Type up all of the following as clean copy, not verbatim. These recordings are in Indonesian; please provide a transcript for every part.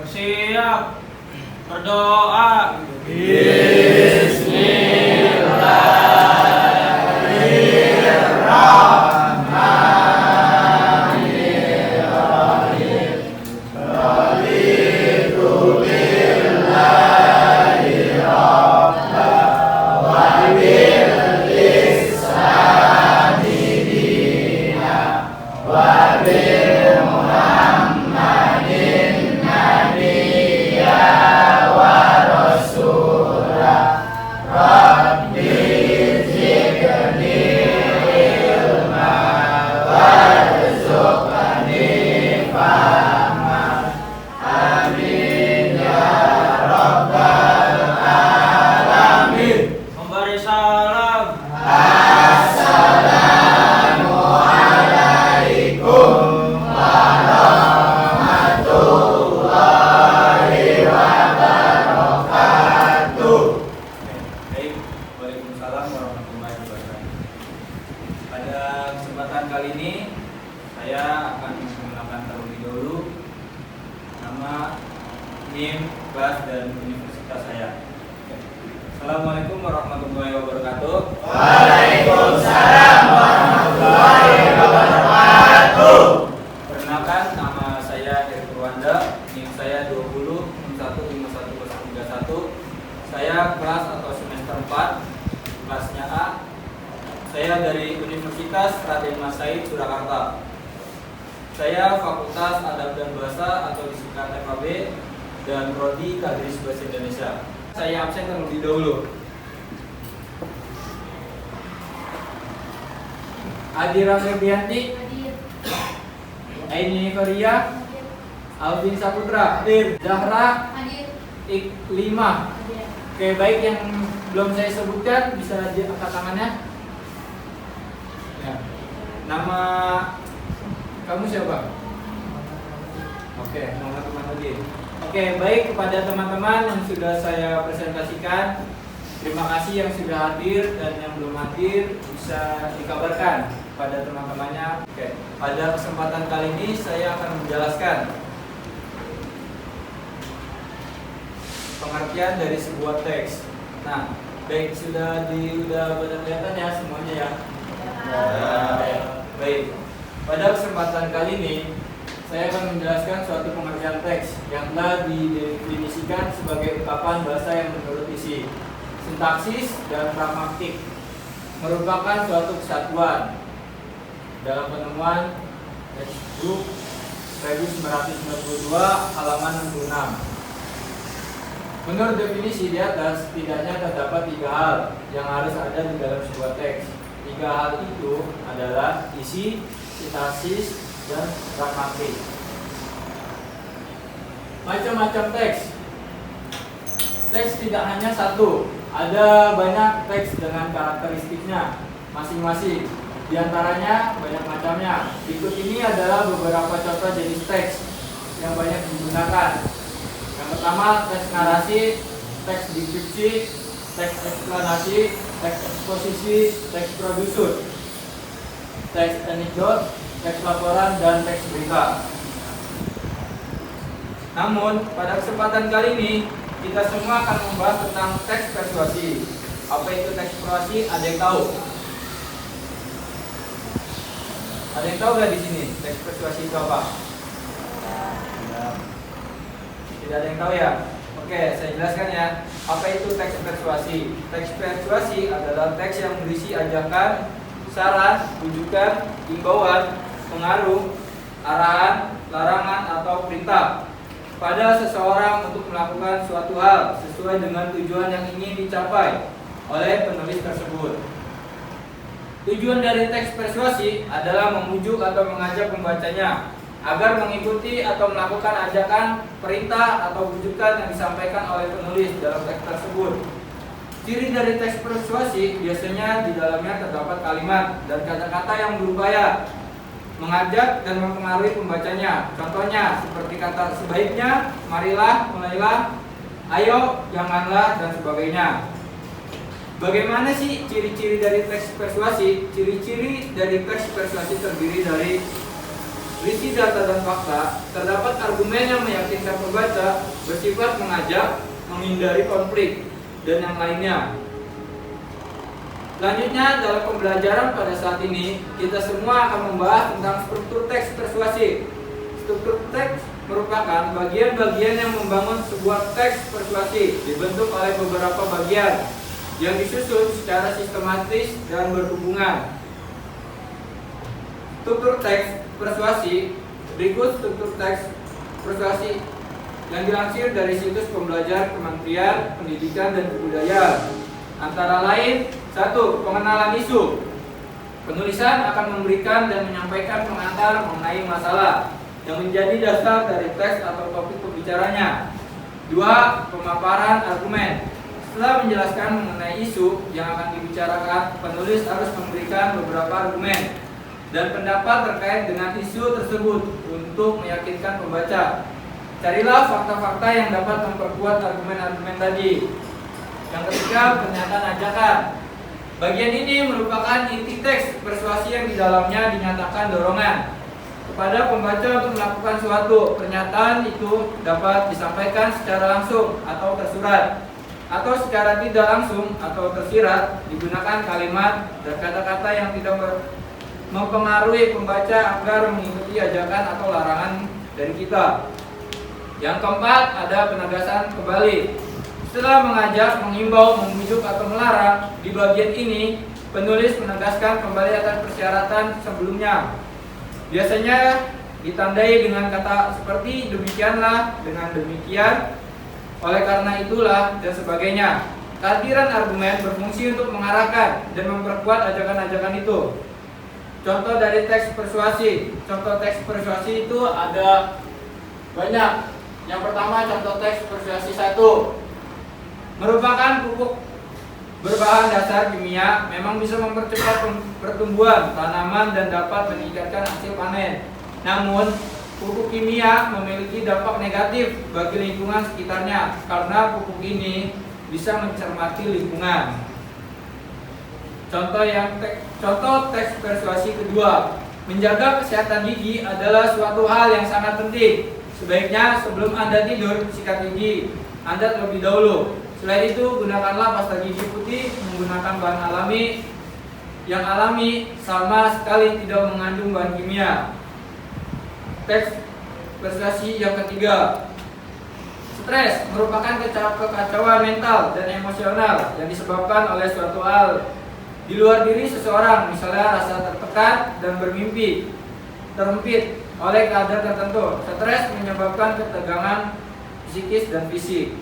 Bersiap. Berdoa. Memberi salam. Baik, Waalaikumsalam warahmatullahi wabarakatuh. Pada kesempatan kali ini saya akan mengenalkan terlebih dahulu nama, NIM, kelas dan universitas saya. Assalamualaikum warahmatullahi wabarakatuh. Waalaikumsalam warahmatullahi wabarakatuh. Perkenalkan, nama saya Eri Purwanda, NIM saya 20615131. Saya kelas atau semester 4, kelasnya A. Saya dari Universitas Raden Mas Said, Surakarta. Saya Fakultas Adab dan Bahasa atau disingkat FAB dan Prodi Tadris Bahasa Indonesia. Saya absen terlebih dahulu. Adira Febrianti, Aini Korea, Alvin Saputra, Zahra, Iklima. Oke, baik, yang belum saya sebutkan bisa diangkat tangannya. Ya. Nama kamu siapa? Oke, Muhammad Imanuddin. Oke, baik, kepada teman-teman yang sudah saya presentasikan, terima kasih yang sudah hadir dan yang belum hadir bisa dikabarkan pada teman-temannya. Oke, pada kesempatan kali ini saya akan menjelaskan pengertian dari sebuah teks. Nah, baik, sudah pada kelihatan ya semuanya ya. Baik, pada kesempatan kali ini saya akan menjelaskan suatu pengertian teks yang telah didefinisikan sebagai ungkapan bahasa yang menurut isi, sintaksis dan pragmatik, merupakan suatu kesatuan dalam penemuan textbook 1992 halaman 66. Menurut definisi di atas, setidaknya terdapat 3 hal yang harus ada di dalam sebuah teks. 3 hal itu adalah isi, sintaksis, dan pragmatik. Macam-macam teks. Teks tidak hanya satu, ada banyak teks dengan karakteristiknya masing-masing. Di antaranya banyak macamnya. Berikut ini adalah beberapa contoh jenis teks yang banyak digunakan. Yang pertama, teks narasi, teks deskripsi, teks eksplanasi, teks eksposisi, teks produsur, teks anekdot, teks laporan, dan teks berita. Namun, pada kesempatan kali ini kita semua akan membahas tentang teks persuasi. Apa itu teks persuasi? Ada yang tahu? Ada yang tahu nggak di sini teks persuasi itu apa? Tidak ada yang tahu ya? Oke, saya jelaskan ya. Apa itu teks persuasi? Teks persuasi adalah teks yang berisi ajakan, saran, rujukan, himbauan, pengaruh, arahan, larangan, atau perintah pada seseorang untuk melakukan suatu hal sesuai dengan tujuan yang ingin dicapai oleh penulis tersebut. Tujuan dari teks persuasi adalah memujuk atau mengajak pembacanya agar mengikuti atau melakukan ajakan, perintah, atau rujukan yang disampaikan oleh penulis dalam teks tersebut. Ciri dari teks persuasi biasanya di dalamnya terdapat kalimat dan kata-kata yang berupaya mengajak dan mempengaruhi pembacanya. Contohnya seperti kata sebaiknya, marilah, mulailah, ayo, janganlah, dan sebagainya. Bagaimana sih ciri-ciri dari teks persuasi? Ciri-ciri dari teks persuasi terdiri dari berisi data dan fakta, terdapat argumen yang meyakinkan pembaca, bersifat mengajak, menghindari konflik, dan yang lainnya. Selanjutnya, dalam pembelajaran pada saat ini, kita semua akan membahas tentang struktur teks persuasif. Struktur teks merupakan bagian-bagian yang membangun sebuah teks persuasif, dibentuk oleh beberapa bagian yang disusun secara sistematis dan berhubungan. Struktur teks persuasi. Berikut struktur teks persuasi yang dilansir dari situs pembelajar Kementerian Pendidikan dan Kebudayaan. Antara lain, 1. Pengenalan isu. Penulisan akan memberikan dan menyampaikan pengantar mengenai masalah yang menjadi dasar dari teks atau topik pembicaranya. 2. Pemaparan argumen. Setelah menjelaskan mengenai isu yang akan dibicarakan, penulis harus memberikan beberapa argumen dan pendapat terkait dengan isu tersebut untuk meyakinkan pembaca. Carilah fakta-fakta yang dapat memperkuat argumen-argumen tadi. Yang ketiga, pernyataan ajakan. Bagian ini merupakan inti teks persuasi yang di dalamnya dinyatakan dorongan kepada pembaca untuk melakukan suatu. Pernyataan itu dapat disampaikan secara langsung atau tersurat, atau secara tidak langsung atau tersirat. Digunakan kalimat dan kata-kata yang tidak mempengaruhi pembaca agar mengikuti ajakan atau larangan dari kita. Yang keempat, ada penegasan kembali. Setelah mengajak, mengimbau, membujuk atau melarang, di bagian ini penulis menegaskan kembali atas persyaratan sebelumnya. Biasanya ditandai dengan kata seperti demikianlah, dengan demikian, oleh karena itulah, dan sebagainya. Kehadiran argumen berfungsi untuk mengarahkan dan memperkuat ajakan-ajakan itu. Contoh dari teks persuasi. Contoh teks persuasi itu ada banyak. Yang pertama, contoh teks persuasi 1. Merupakan pupuk berbahan dasar kimia, memang bisa mempercepat pertumbuhan tanaman dan dapat meningkatkan hasil panen. Namun, pupuk kimia memiliki dampak negatif bagi lingkungan sekitarnya karena pupuk ini bisa mencermati lingkungan. Contoh teks persuasi kedua. Menjaga kesehatan gigi adalah suatu hal yang sangat penting. Sebaiknya sebelum Anda tidur, sikat gigi Anda terlebih dahulu. Selain itu, gunakanlah pasta gigi putih menggunakan bahan alami yang alami sama sekali tidak mengandung bahan kimia. Teks persuasi yang ketiga. Stres merupakan kekacauan mental dan emosional yang disebabkan oleh suatu hal di luar diri seseorang, misalnya rasa tertekan dan bermimpi terhimpit oleh keadaan tertentu. Stres menyebabkan ketegangan psikis dan fisik.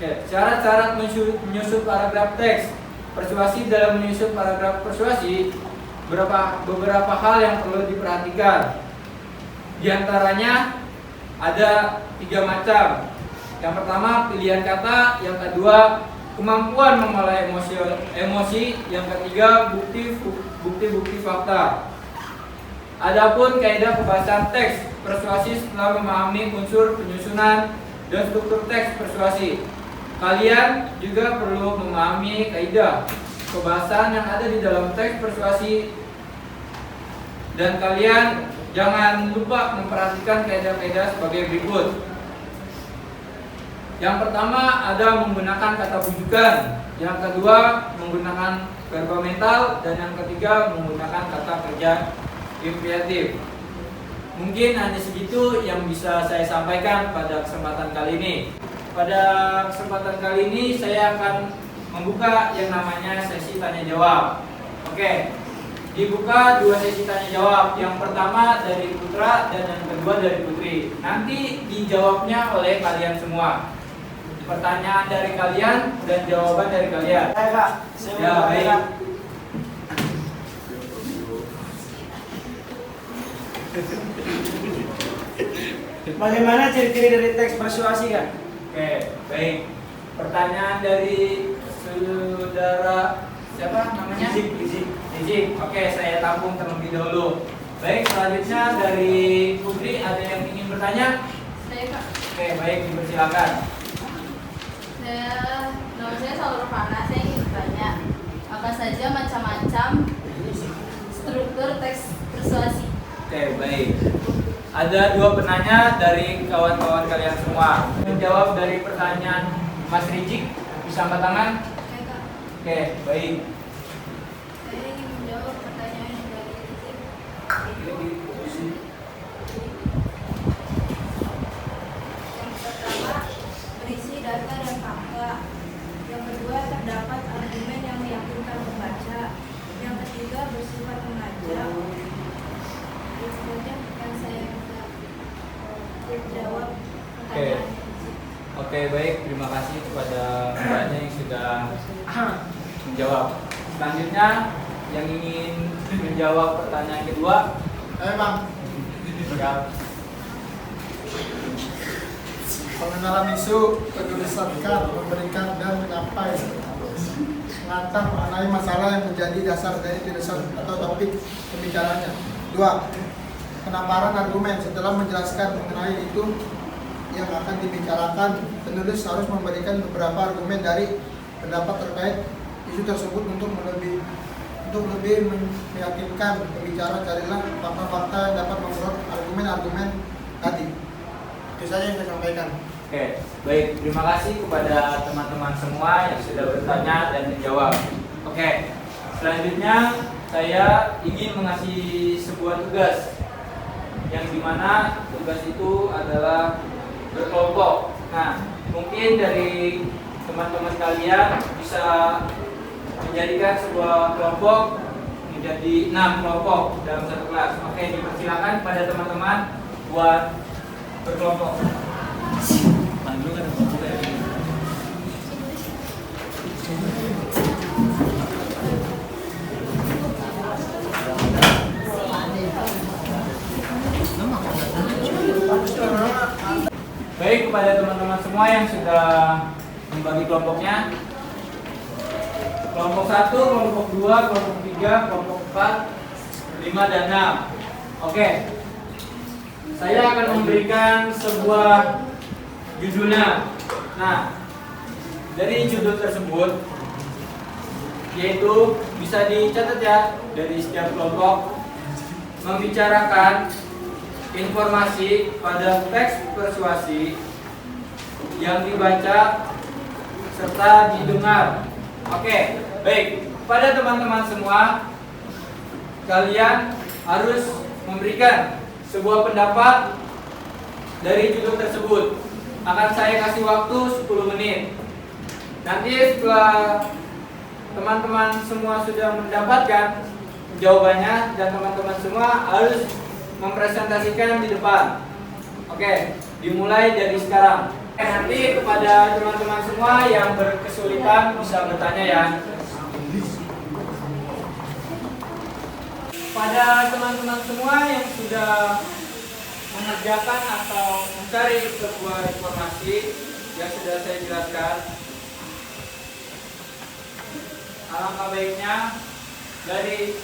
Syarat-syarat menyusun paragraf teks persuasi. Dalam menyusun paragraf persuasi, beberapa hal yang perlu diperhatikan. Di antaranya ada 3 macam. Yang pertama, pilihan kata. Yang kedua, kemampuan mengolah emosi. Yang ketiga, bukti-bukti fakta. Adapun kaidah pembahasan teks persuasi setelah memahami unsur penyusunan dan struktur teks persuasi. Kalian juga perlu memahami kaidah pembahasan yang ada di dalam teks persuasi, dan kalian jangan lupa memperhatikan kaidah-kaidah sebagai berikut. Yang pertama, ada menggunakan kata bujukan. Yang kedua, menggunakan verba mental, dan yang ketiga, menggunakan kata kerja imperatif. Mungkin hanya segitu yang bisa saya sampaikan pada kesempatan kali ini. Pada kesempatan kali ini saya akan membuka yang namanya sesi tanya jawab. Oke, dibuka 2 sesi tanya jawab. Yang pertama dari Putra dan yang kedua dari Putri. Nanti dijawabnya oleh kalian semua. Pertanyaan dari kalian dan jawaban dari kalian. Ya, baik. Bagaimana ciri-ciri dari teks persuasi, Kak? Oke, baik. Pertanyaan dari saudara siapa namanya? Rizik. Oke, saya tampung terlebih dahulu. Baik, selanjutnya dari Putri, ada yang ingin bertanya? Saya, Kak. Oke, baik, dipersilakan. Nama saya Salur Fana. Saya ingin bertanya, apa saja macam-macam struktur teks persuasi? Oke, baik. ada 2 penanya dari kawan-kawan kalian semua. Menjawab dari pertanyaan Mas Rijik, bisa angkat tangan? Oke, baik. Saya ingin menjawab pertanyaan yang dari Rizky. Yang pertama, berisi data dan fakta. Yang kedua, terdapat argumen yang meyakinkan pembaca. Yang ketiga, bersifat mengajak. Itu saja yang saya bisa jawab pertanyaan. Oke, baik. Terima kasih kepada mbaknya yang sudah menjawab. Selanjutnya, yang ingin menjawab pertanyaan kedua. Bang. Siap. Pengenalan isu, penulisan, memberikan dan menyampaikan mengantar mengenai masalah yang menjadi dasar dari tulisan atau topik pembicaranya. 2. Penamaran argumen. Setelah menjelaskan mengenai itu yang akan dibicarakan, penulis harus memberikan beberapa argumen dari pendapat terkait isu tersebut untuk lebih meyakinkan pembicara. Carilah fakta-fakta yang dapat memperkuat argumen-argumen tadi. Itu saja yang saya sampaikan. Oke, baik. Terima kasih kepada teman-teman semua yang sudah bertanya dan menjawab. Oke, selanjutnya saya ingin mengasih sebuah tugas, yang dimana tugas itu adalah berkelompok. Nah, mungkin dari teman-teman kalian bisa menjadikan sebuah kelompok menjadi 6 kelompok dalam satu kelas. Oke, dipersilakan pada teman-teman buat berkelompok. Baik, kepada teman-teman semua yang sudah membagi kelompoknya. Kelompok 1, kelompok 2, kelompok 3, kelompok 4, 5 dan 6. Oke. Saya akan memberikan sebuah judulnya. Nah, dari judul tersebut, yaitu bisa dicatat ya, dari setiap kelompok membicarakan informasi pada teks persuasi yang dibaca serta didengar. Oke, baik. Pada teman-teman semua, kalian harus memberikan sebuah pendapat dari judul tersebut. Akan saya kasih waktu 10 menit. Nanti setelah teman-teman semua sudah mendapatkan jawabannya dan teman-teman semua harus mempresentasikan di depan. Oke, dimulai dari sekarang. Nanti kepada teman-teman semua yang berkesulitan bisa bertanya ya. Pada teman-teman semua yang sudah mengerjakan atau mencari sebuah informasi yang sudah saya jelaskan, alangkah baiknya dari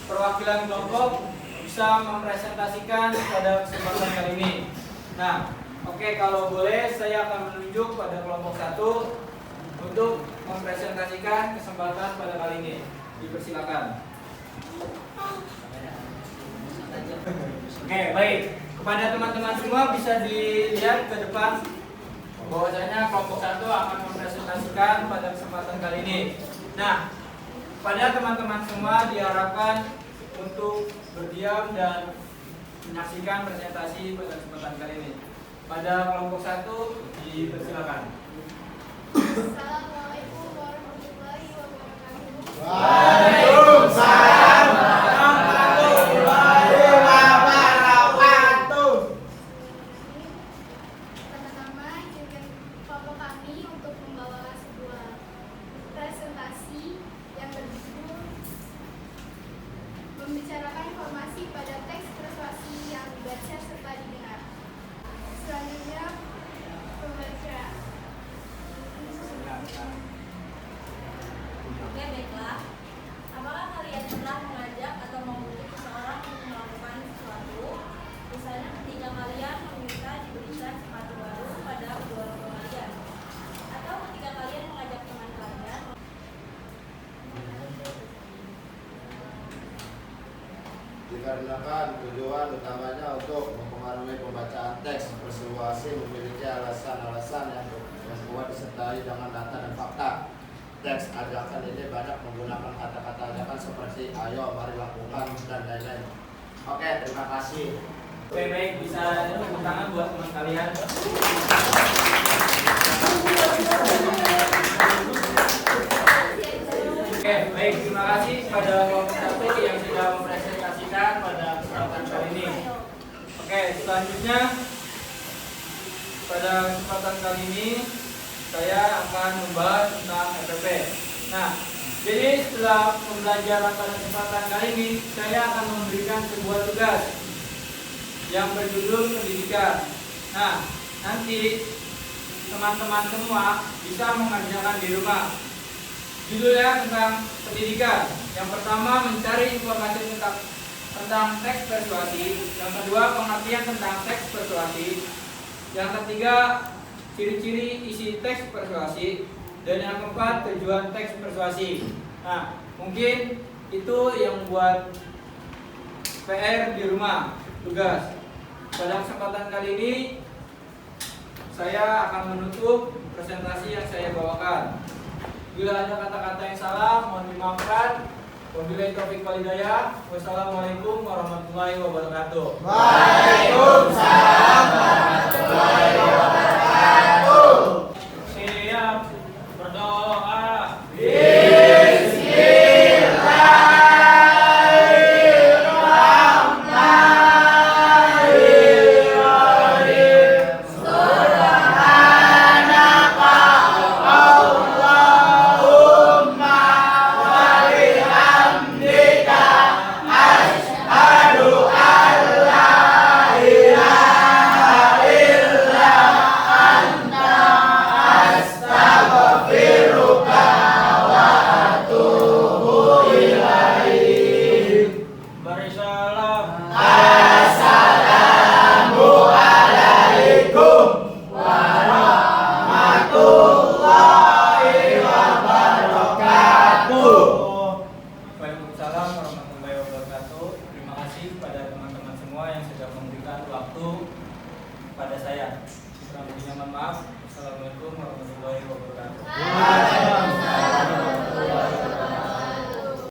perwakilan kelompok bisa mempresentasikan pada kesempatan kali ini. Nah, oke, kalau boleh saya akan menunjuk pada kelompok 1 untuk mempresentasikan kesempatan pada kali ini. Dipersilakan. Oke, baik. Kepada teman-teman semua bisa dilihat ke depan bahwasanya kelompok 1 akan mempresentasikan pada kesempatan kali ini. Nah, pada teman-teman semua diharapkan untuk berdiam dan menyaksikan presentasi pada kesempatan kali ini. Pada kelompok 1 dipersilakan. Assalamualaikum warahmatullahi wabarakatuh. Waalaikumsalam warahmatullahi wabarakatuh. Pertama-tama izinkan kelompok kami untuk membawakan sebuah presentasi yang berjudul membicarakan informasi pada teks persuasi yang dibaca serta didengar. Selanjutnya pembaca. Oke, baiklah. Apakah kalian pernah mengajak atau membujuk seseorang untuk melakukan sesuatu? Misalnya ketika kalian meminta diberikan sepatu baru pada kedua orang tua kalian, atau ketika kalian mengajak teman kalian. Dikarenakan tujuan utamanya untuk teks persuasi memiliki alasan-alasan yang kuat disertai dengan data dan fakta. Teks ajakan ini banyak menggunakan kata-kata ajakan seperti ayo, mari lakukan, dan lain-lain. Oke, terima kasih. Oke, baik, bisa tepuk tangan buat teman kalian. Oke, baik, terima kasih pada kelompok 1 yang sudah mempresentasikan pada kesempatan kali ini. Oke, selanjutnya pada kesempatan kali ini saya akan membahas tentang FPP. Nah, jadi setelah pembelajaran pada kesempatan kali ini, saya akan memberikan sebuah tugas yang berjudul pendidikan. Nah, nanti teman-teman semua bisa mengerjakan di rumah. Judulnya tentang pendidikan. Yang pertama, mencari informasi tentang teks persuasi. Yang kedua, pengertian tentang teks persuasi. Yang ketiga, ciri-ciri isi teks persuasi. Dan yang keempat, tujuan teks persuasi. Nah, mungkin itu yang buat PR di rumah, tugas. Pada kesempatan kali ini saya akan menutup presentasi yang saya bawakan. Bila ada kata-kata yang salah, mohon dimaafkan. Wabillahi taufiq wal hidayah. Wassalamualaikum warahmatullahi wabarakatuh. Waalaikumsalam warahmatullahi wabarakatuh. Siap berdoa. Waalaikumsalam warahmatullahi wabarakatuh. Terima kasih kepada teman-teman semua yang sudah memberikan waktu pada saya. Kurang lebihnya mohon maaf. Assalamualaikum warahmatullahi wabarakatuh.